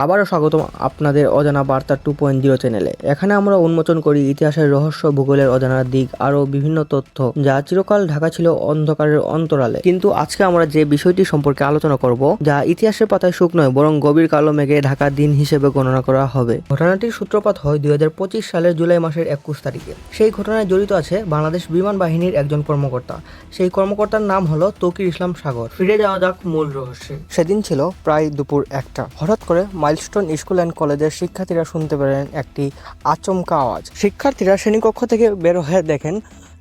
আবারও স্বাগতম আপনাদের অজানা বার্তা 2.0 চ্যানেলে। এখানে আমরা উন্মোচন করি ইতিহাসের রহস্য, ভূগোলের অজানা দিক, আরও বিভিন্ন তথ্য যা চিরকাল ঢাকা ছিল অন্ধকারের অন্তরালে। কিন্তু আজকে আমরা যে বিষয়টি সম্পর্কে আলোচনা করব, যা ইতিহাসের পাতায় সুখ নয় বরং গভীর কালো মেঘে ঢাকা দিন হিসেবে গণনা করা হবে। ঘটনাটির সূত্রপাত হয় 2025 সালের জুলাই মাসের 21 তারিখে। সেই ঘটনায় জড়িত আছে বাংলাদেশ বিমান বাহিনীর একজন কর্মকর্তা। সেই কর্মকর্তার নাম হলো তৌকির ইসলাম সাগর। ফিরে যাওয়া যাক মূল রহস্যে। সেদিন ছিল প্রায় দুপুর 1টা। হঠাৎ করে মাইলস্টোন স্কুল অ্যান্ড কলেজের শিক্ষার্থীরা শুনতে পেলেন একটি আচমকা আওয়াজ। শিক্ষার্থীরা শ্রেণীকক্ষ থেকে বের হয়ে দেখেন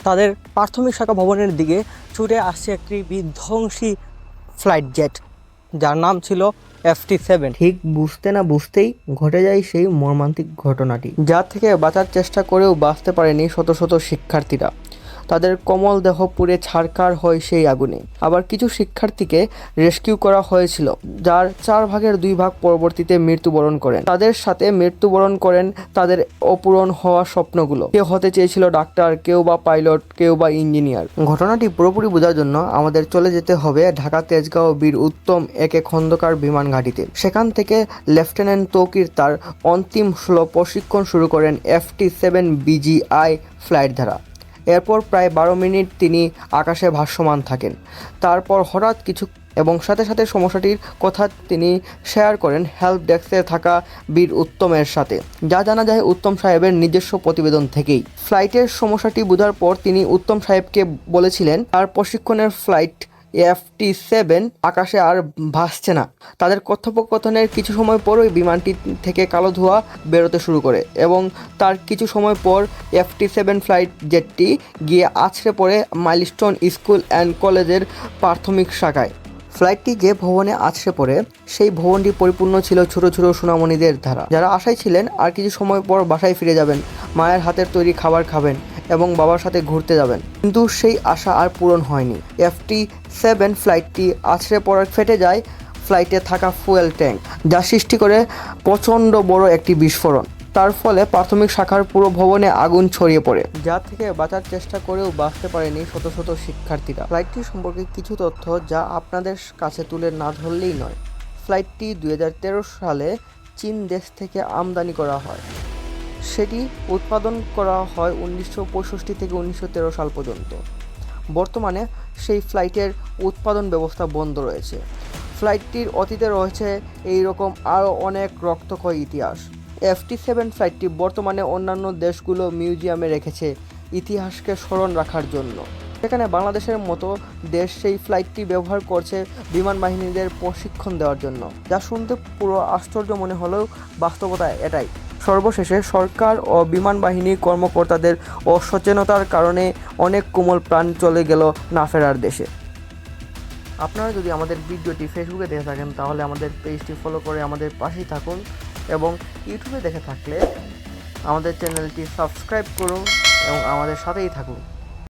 তাদের প্রাথমিক শাখা ভবনের দিকে ছুটে আসছে একটি বিধ্বংসী ফ্লাইট জেট, যার নাম ছিল FT-7। ঠিক বুঝতে না বুঝতেই ঘটে যায় সেই মর্মান্তিক ঘটনাটি, যা থেকে বাঁচার চেষ্টা করেও বাঁচতে পারেনি শত শত শিক্ষার্থীরা। তাদের কোমল দেহ পুড়ে ছারখার হয় সেই আগুনে। আবার কিছু শিক্ষার্থীকে রেস্কিউ করা হয়েছিল, যার 4 ভাগের 2 ভাগ পরবর্তীতে মৃত্যুবরণ করেন। তাদের সাথে মৃত্যুবরণ করেন তাদের অপূরণ হওয়া স্বপ্নগুলো। কেউ হতে চেয়েছিল ডাক্তার, কেউ বা পাইলট, কেউ বা ইঞ্জিনিয়ার। ঘটনাটি পুরোপুরি বোঝার জন্য আমাদের চলে যেতে হবে ঢাকা তেজগাঁও বীর উত্তম একে খন্দকার বিমান ঘাঁটিতে। সেখান থেকে লেফটেন্যান্ট তৌকির তার অন্তিম প্রশিক্ষণ শুরু করেন FT-7 BGI ফ্লাইট দ্বারা। এরপর প্রায় 12 মিনিট তিনি আকাশে ভাসমান থাকেন। তারপর হঠাৎ কিছু এবং সাথে সাথে সমস্যাটির কথা তিনি শেয়ার করেন হেল্প ডেস্কে থাকা বীর উত্তমের সাথে, যা জানা যায় উত্তম সাহেবের নিজস্ব প্রতিবেদন থেকেই। ফ্লাইটের সমস্যাটি বোঝার পর তিনি উত্তম সাহেবকে বলেছিলেন তার প্রশিক্ষণের ফ্লাইট FT-7 আকাশে আর ভাসছে না। তাদের কথোপকথনের কিছু সময় পরই বিমানটি থেকে কালো ধোঁয়া বেরোতে শুরু করে এবং তার কিছু সময় পর FT-7 ফ্লাইট জেটটি গিয়ে আছড়ে পড়ে মাইলস্টোন স্কুল অ্যান্ড কলেজের প্রাথমিক শাখায়। ফ্লাইটটি যে ভবনে আছড়ে পড়ে সেই ভবনটি পরিপূর্ণ ছিল ছোট ছোট সোনামণিদের দ্বারা, যারা আশায় ছিলেন আর কিছু সময় পর বাসায় ফিরে যাবেন, মায়ের হাতের তৈরি খাবার খাবেন এবং বাবার সাথে ঘুরতে যাবেন। কিন্তু সেই আশা আর পূরণ হয়নি। FT-7 ফ্লাইটটি আছড়ে পড়ার ফেটে যায় ফ্লাইটে থাকা ফুয়েল ট্যাঙ্ক, যা সৃষ্টি করে প্রচণ্ড বড় একটি বিস্ফোরণ। তার ফলে প্রাথমিক শাখার পুরো ভবনে আগুন ছড়িয়ে পড়ে, যা থেকে বাঁচার চেষ্টা করেও বাঁচতে পারেনি শত শত শিক্ষার্থীরা। ফ্লাইটটি সম্পর্কে কিছু তথ্য যা আপনাদের কাছে তুলে না ধরলেই নয়। ফ্লাইটটি 2013 সালে চীন দেশ থেকে আমদানি করা হয়। সেটি উৎপাদন করা হয় 1965 থেকে 1913 সাল পর্যন্ত। বর্তমানে সেই ফ্লাইটের উৎপাদন ব্যবস্থা বন্ধ রয়েছে। ফ্লাইটটির অতীতে রয়েছে এই রকম আরও অনেক রক্তক্ষয়ী ইতিহাস। FT-7 ফ্লাইটটি বর্তমানে অন্যান্য দেশগুলো মিউজিয়ামে রেখেছে ইতিহাসকে স্মরণ রাখার জন্য। সেখানে বাংলাদেশের মতো দেশ সেই ফ্লাইটটি ব্যবহার করছে বিমান বাহিনীদের প্রশিক্ষণ দেওয়ার জন্য, যা শুনতে পুরো আশ্চর্য মনে হলেও বাস্তবতা এটাই। সর্বশেষে সরকার ও বিমান বাহিনীর কর্মকর্তাদের অসচেতনতার কারণে অনেক কোমল প্রাণ চলে গেল না ফেরার দেশে। আপনারা যদি আমাদের ভিডিওটি ফেসবুকে দেখে থাকেন তাহলে আমাদের পেজটি ফলো করে আমাদের পাশেই থাকুন, এবং ইউটিউবে দেখে থাকলে আমাদের চ্যানেলটি সাবস্ক্রাইব করুন এবং আমাদের সাথেই থাকুন।